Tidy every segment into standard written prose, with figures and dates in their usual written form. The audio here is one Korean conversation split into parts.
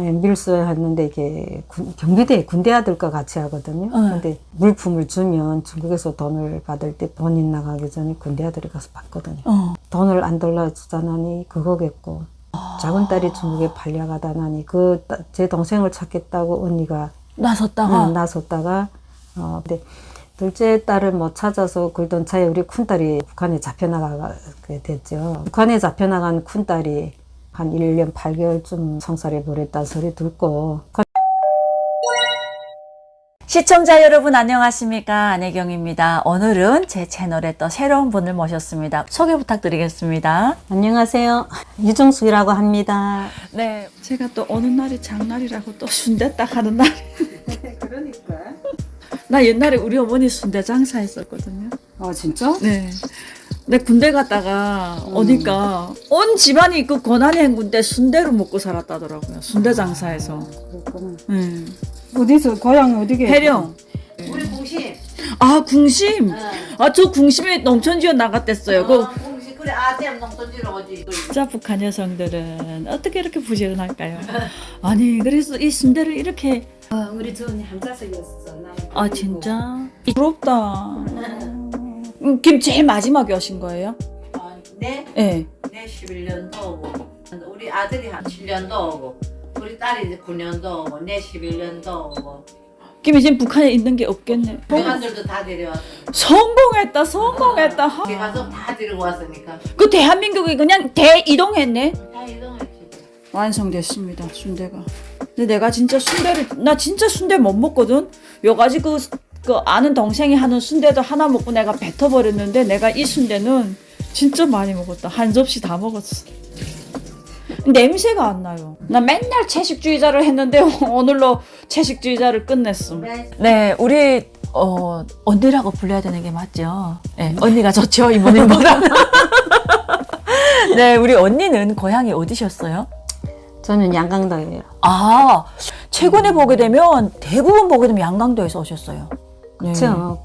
밀수에 했는데 이게 경비대 군대 아들과 같이 하거든요. 근데 물품을 주면 중국에서 돈을 받을 때 본인 나가기 전에 군대 아들이 가서 받거든요. 돈을 안 돌려주자나니 그거겠고 작은 딸이 중국에 팔려가다나니 제 동생을 찾겠다고 언니가 나섰다가 근데 둘째 딸을 못 찾아서 굴던 차에 우리 큰딸이 북한에 잡혀나가게 됐죠. 북한에 잡혀나간 큰딸이 한 1년 8개월쯤 성살에 버렸다 소리 듣고. 시청자 여러분 안녕하십니까, 안혜경입니다. 오늘은 제 채널에 또 새로운 분을 모셨습니다. 소개 부탁드리겠습니다. 안녕하세요, 유정숙이라고 합니다. 네, 제가 또 어느 날이 장날이라고 또 순대 딱 하는 날. 그러니까. 나 옛날에 우리 어머니 순대 장사했었거든요. 아 진짜? 네. 내 군대 갔다가 오니까 온 집안이 그 고난의 행군데 순대로 먹고 살았다더라고요. 순대 장사해서. 그렇구나. 네. 어디서 고향 어디게? 해령. 우리 궁심. 아, 궁심. 아, 저 궁심에 농촌지원 나갔댔어요. 그 궁심. 그래, 아템 농촌지로 오지. 진짜 북한 여성들은 어떻게 이렇게 부지런할까요? 아니, 그래서 이 순대를 이렇게. 우리 전이 한자석이었어. 아, 진짜? 부럽다. 김 제일 마지막에 오신 거예요? 네? 네. 내 11년도 오고, 우리 아들이 한 7년도 오고, 우리 딸이 이제 9년도 오고, 내 11년도 오고. 김이 지금 북한에 있는 게 없겠네. 배관들도 다 데려왔어. 성공했다. 걔 가서 다 데리고 왔으니까. 그 대한민국이 그냥 대이동했네. 다 이동했지. 완성됐습니다, 순대가. 근데 내가 진짜 나 진짜 순대 못 먹거든. 여가지 그 아는 동생이 하는 순대도 하나 먹고 내가 뱉어버렸는데, 내가 이 순대는 진짜 많이 먹었다. 한 접시 다 먹었어. 냄새가 안 나요. 나 맨날 채식주의자를 했는데 오늘로 채식주의자를 끝냈어. 네, 우리 언니라고 불러야 되는 게 맞죠? 네, 언니가 좋죠, 이모님보다. 네, 우리 언니는 고향이 어디셨어요? 저는 양강도예요. 아, 최근에 보게 되면 대부분 보게 되면 양강도에서 오셨어요. 네. 그렇죠.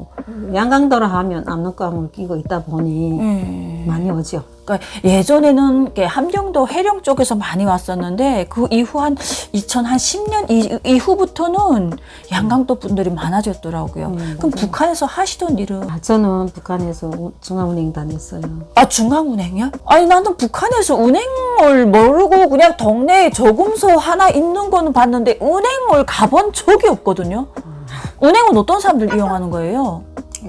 양강도로 하면 압록강을 끼고 있다 보니 많이 오죠. 그러니까 예전에는 이렇게 함경도 해령 쪽에서 많이 왔었는데, 그 이후 한 10년 이후부터는 양강도 분들이 많아졌더라고요. 그럼 북한에서 하시던 일은? 저는 북한에서 중앙은행 다녔어요. 아, 중앙은행이요? 아니, 나는 북한에서 은행을 모르고 그냥 동네에 저금소 하나 있는 거는 봤는데 은행을 가본 적이 없거든요. 은행은 어떤 사람들 이용하는 거예요?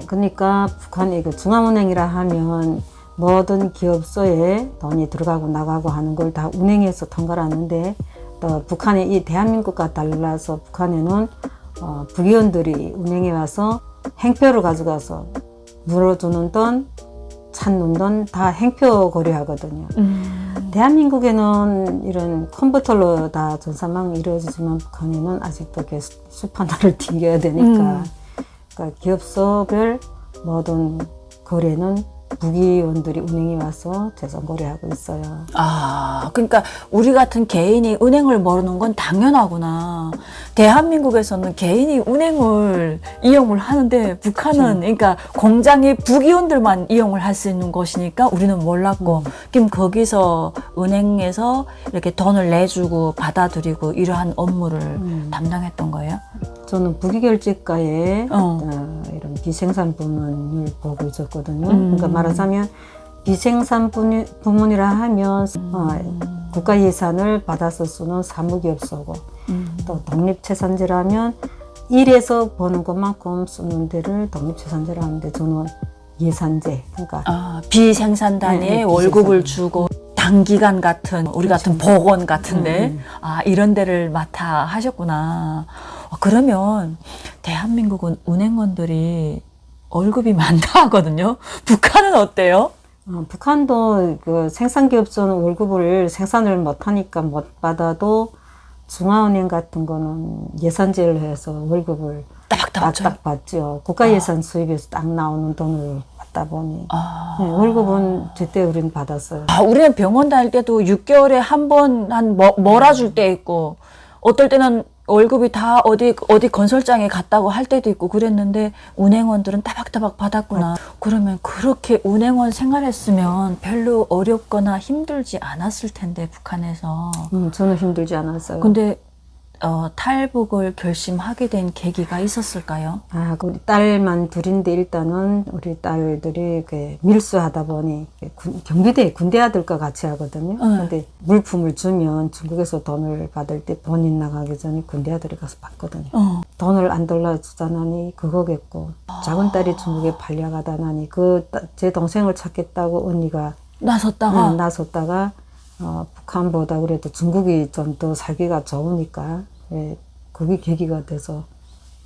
그러니까 북한의 그 중앙은행이라 하면 모든 기업소에 돈이 들어가고 나가고 하는 걸 다 은행에서 통과를 하는데, 또 북한의 이 대한민국과 달라서 북한에는 부의원들이 은행에 와서 행표를 가져가서 물어주는 돈, 찾는 돈 다 행표 거래하거든요. 대한민국에는 이런 컴퓨터로 다 전산망이 이루어지지만 북한에는 아직도 계속 수판화를 튕겨야 되니까 그러니까 기업소별 모든 거래는 부기원들이 은행에 와서 재산 거래하고 있어요. 아, 그러니까 우리 같은 개인이 은행을 모르는 건 당연하구나. 대한민국에서는 개인이 은행을 이용을 하는데, 북한은 그러니까 공장의 부기원들만 이용을 할 수 있는 곳이니까 우리는 몰랐고, 그럼 거기서 은행에서 이렇게 돈을 내주고 받아들이고 이러한 업무를 담당했던 거예요? 저는 부기결제과에 이런 비생산 부문을 보고 있었거든요. 그러니까 말하자면 비생산 부문이라 하면 국가 예산을 받아서 쓰는 사무기업소고, 또 독립채산제라면 일에서 버는 것만큼 쓰는 데를 독립채산제라 하는데, 저는 예산제, 그러니까 비생산단위에 월급을 주고 단기간 같은, 우리 같은 보건 같은데 이런 데를 맡아 하셨구나. 그러면 대한민국은 은행원들이 월급이 많다 하거든요. 북한은 어때요? 북한도 그 생산기업소는 월급을 생산을 못하니까 못 받아도 중앙은행 같은 거는 예산제를 해서 월급을 딱딱 받죠. 국가 예산 수입에서 딱 나오는 돈을 받다 보니 네, 월급은 제때 우리는 받았어요. 우리는 병원 다닐 때도 6개월에 한 번 몰아줄 때 있고, 어떨 때는 월급이 다 어디 건설장에 갔다고 할 때도 있고 그랬는데, 은행원들은 따박따박 받았구나. 그러면 그렇게 은행원 생활했으면 별로 어렵거나 힘들지 않았을 텐데, 북한에서. 저는 힘들지 않았어요. 근데 탈북을 결심하게 된 계기가 있었을까요? 우리 딸만 둘인데 일단은 우리 딸들이 밀수하다 보니 경비대 군대 아들과 같이 하거든요. 근데 물품을 주면 중국에서 돈을 받을 때 본인 나가기 전에 군대 아들이 가서 받거든요. 돈을 안 돌려주자나니 그거겠고 작은 딸이 중국에 팔려가다 나니 제 동생을 찾겠다고 언니가 나섰다가 북한보다 그래도 중국이 좀 더 살기가 좋으니까 그게 계기가 돼서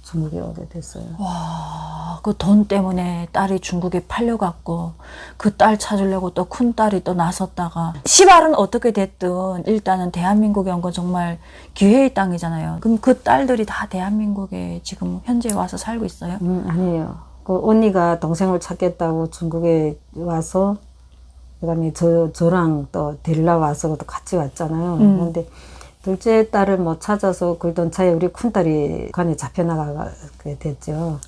중국에 오게 됐어요. 와, 그 돈 때문에 딸이 중국에 팔려갔고 그 딸 찾으려고 또 큰 딸이 또 나섰다가 시발은 어떻게 됐든 일단은 대한민국에 온 건 정말 기회의 땅이잖아요. 그럼 그 딸들이 다 대한민국에 지금 현재 와서 살고 있어요? 아니에요. 그 언니가 동생을 찾겠다고 중국에 와서 그다음에 저랑 또 데리러 와서 또 같이 왔잖아요. 그런데 둘째 딸을 못 찾아서 그러던 차에 우리 큰딸이 북한에 잡혀나가게 됐죠.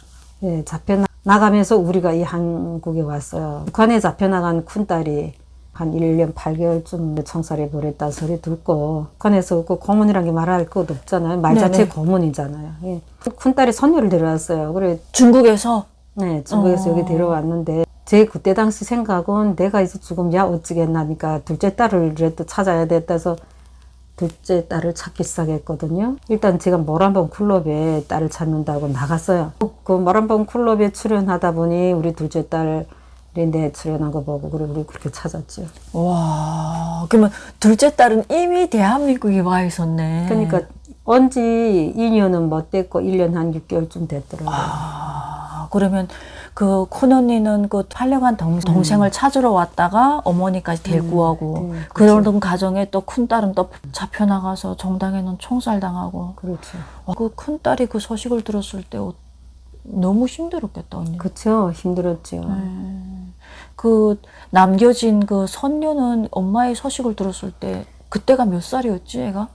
예, 잡혀나가면서 우리가 이 한국에 왔어요. 북한에 잡혀나간 큰딸이 한 1년 8개월쯤 청살에 보냈다 소리 듣고 북한에서 그 고문이라는 게 말할 것 없잖아요. 말 자체 고문이잖아요. 예. 큰딸이 손녀를 데려왔어요. 그래 중국에서? 네, 중국에서 여기 데려왔는데 제 그때 당시 생각은 내가 이제 죽으면 야 어찌겠나니까 둘째 딸을 그래도 찾아야 됐다 해서 둘째 딸을 찾기 시작했거든요. 일단 제가 모란봉 클럽에 딸을 찾는다고 나갔어요. 그 모란봉 클럽에 출연하다 보니 우리 둘째 딸이 내 출연한 거 보고 그래 우리 그렇게 찾았죠. 와, 그러면 둘째 딸은 이미 대한민국에 와 있었네. 그러니까 온지 2년은 못 됐고 1년 한 6개월쯤 됐더라고요. 그러면 그 큰언니는 그 팔려간 동생을 찾으러 왔다가 어머니까지 데리고 오고 그러던 과정에 또 큰딸은 또 잡혀나가서 정당에는 총살당하고. 그렇죠. 그 큰딸이 그 소식을 들었을 때 너무 힘들었겠다, 언니. 그렇죠. 힘들었죠. 그 남겨진 그 손녀는 엄마의 소식을 들었을 때 그때가 몇 살이었지, 애가?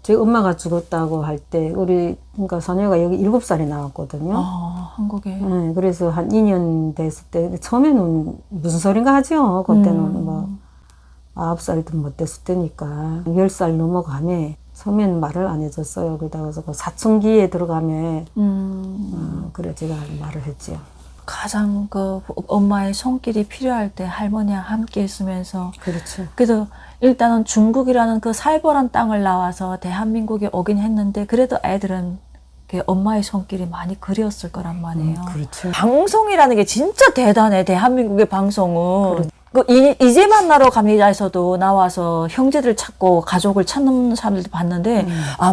제 엄마가 죽었다고 할 때 그러니까 소녀가 여기 7살이 나왔거든요. 한국에. 네, 그래서 한 2년 됐을 때 처음에는 무슨 소린가 하죠. 그때는 뭐 9살도 못 됐을 때니까 10살 넘어가네. 처음에는 말을 안 해줬어요. 그러다가 그 사춘기에 들어가면 그래 제가 말을 했죠. 가장 그 엄마의 손길이 필요할 때 할머니와 함께 있으면서. 그렇죠. 그래서 일단은 중국이라는 그 살벌한 땅을 나와서 대한민국에 오긴 했는데 그래도 애들은 엄마의 손길이 많이 그리웠을 거란 말이에요. 그렇죠. 방송이라는 게 진짜 대단해. 대한민국의 방송은. 이제 만나러 갑니다에서도 나와서 형제들 찾고 가족을 찾는 사람들도 봤는데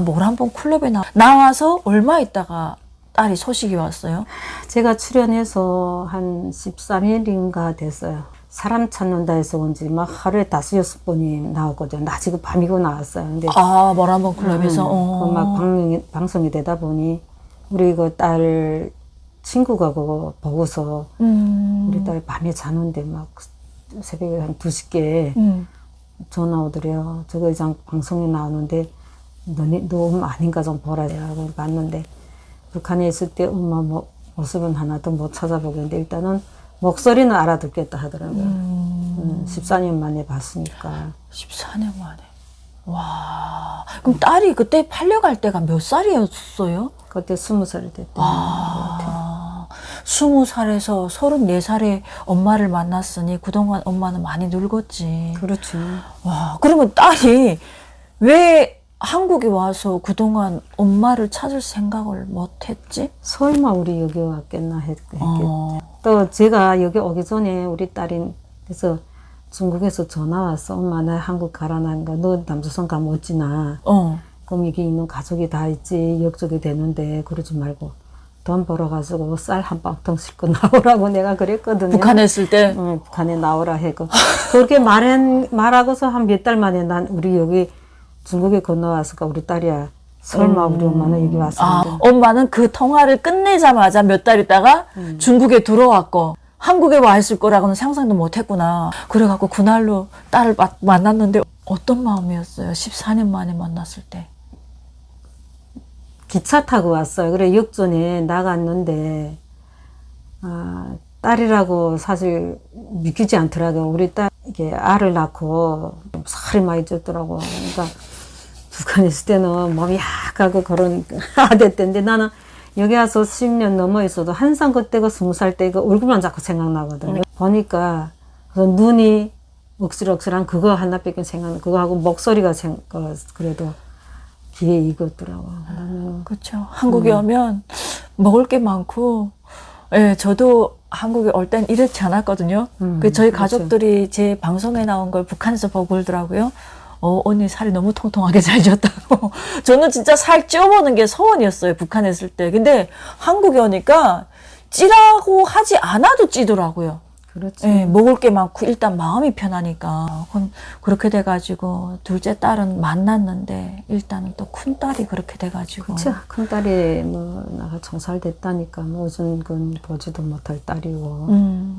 모란봉 클럽에 나와서 얼마 있다가 딸이 소식이 왔어요? 제가 출연해서 한 13일인가 됐어요. 사람 찾는다 해서 온지 막 하루에 5-6번이 나오거든요. 낮이고 밤이고 나왔어요. 근데 모란봉 클럽에서? 막 방송이 되다 보니 우리 그 딸 친구가 그거 보고서 우리 딸 밤에 자는데 막 새벽에 한 2시께 전화 오더래요. 저거 이상 방송에 나오는데 너 엄마 아닌가 좀 보라 하고 봤는데 북한에 있을 때 엄마 모습은 하나도 못 찾아보겠는데 일단은 목소리는 알아듣겠다 하더라고요. 14년 만에 봤으니까. 14년 만에. 와. 그럼 딸이 그때 팔려갈 때가 몇 살이었어요? 그때 20살이 됐대요. 20살에서 34살에 엄마를 만났으니 그동안 엄마는 많이 늙었지. 그렇죠. 와, 그러면 딸이 왜 한국에 와서 그동안 엄마를 찾을 생각을 못 했지? 설마 우리 여기 왔겠나 했겠죠. 또 제가 여기 오기 전에 우리 딸이 그래서 중국에서 전화 왔어. 엄마 나 한국 가라나니까 너 남조선 가면 어찌나. 그럼 여기 있는 가족이 다 있지. 역적이 되는데 그러지 말고 돈 벌어가지고 쌀 한 빵통 싣고 나오라고 내가 그랬거든요. 북한에 있을 때? 응, 북한에 나오라 해고. 그렇게 말하고서 한 몇 달 만에 난 우리 여기 중국에 건너왔을까 우리 딸이야. 설마 우리 엄마는 여기 왔었는데. 엄마는 그 통화를 끝내자마자 몇 달 있다가 중국에 들어왔고 한국에 와 있을 거라고는 상상도 못 했구나. 그래갖고 그날로 딸을 만났는데 어떤 마음이었어요? 14년 만에 만났을 때. 기차 타고 왔어요. 그래 역전에 나갔는데 딸이라고 사실 믿기지 않더라고요. 우리 딸 이게 알을 낳고 살이 많이 쪘더라고. 그러니까 북한에 있을 때는 몸이 약하고 그런 아됐던데 나는 여기 와서 10년 넘어 있어도 항상 그때가 20살 때 그 얼굴만 자꾸 생각나거든요. 보니까 그 눈이 억슬억슬한 그거 하나밖에 생각나. 그거하고 목소리가 그래도 귀에 익었더라고. 그렇죠. 한국에 오면 먹을 게 많고, 예, 저도 한국에 올 땐 이렇지 않았거든요. 그 저희 그렇죠. 가족들이 제 방송에 나온 걸 북한에서 보고 그러더라고요. 언니 살이 너무 통통하게 잘 쪘다고. 저는 진짜 살 쪄보는 게 소원이었어요, 북한에 있을 때. 근데 한국에 오니까 찌라고 하지 않아도 찌더라고요. 그렇지. 예, 먹을 게 많고 일단 마음이 편하니까. 그렇게 돼가지고 둘째 딸은 만났는데 일단은 또 큰딸이 그렇게 돼가지고. 그렇죠. 큰 딸이 뭐 나가 정살됐다니까 뭐 요즘 건 보지도 못할 딸이고.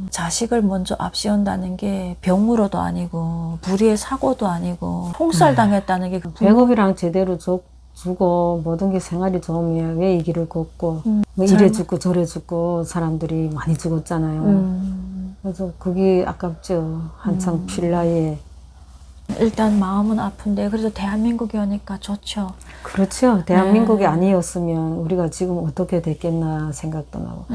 자식을 먼저 앞세운다는 게 병으로도 아니고 불의의 사고도 아니고 총살 당했다는 게 배급이랑 제대로 주고 모든 게 생활이 좋으면 왜 이 길을 걷고 뭐 이래 죽고 저래 죽고 사람들이 많이 죽었잖아요. 그래서 그게 아깝죠. 한창 필 나이에. 일단 마음은 아픈데 그래도 대한민국에 오니까 좋죠. 그렇죠. 대한민국이 아니었으면 우리가 지금 어떻게 됐겠나 생각도 나고.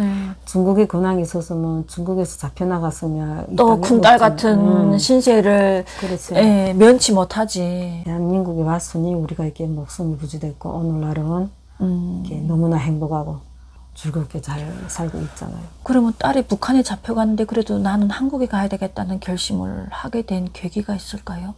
중국에 근황이 있었으면 중국에서 잡혀나갔으면 이 또 땅에 군딸 없지. 같은 신세를 그렇죠. 예, 면치 못하지. 대한민국에 왔으니 우리가 이렇게 목숨이 부지됐고 오늘날은 이렇게 너무나 행복하고 즐겁게 잘 살고 있잖아요. 그러면 딸이 북한에 잡혀갔는데 그래도 나는 한국에 가야 되겠다는 결심을 하게 된 계기가 있을까요?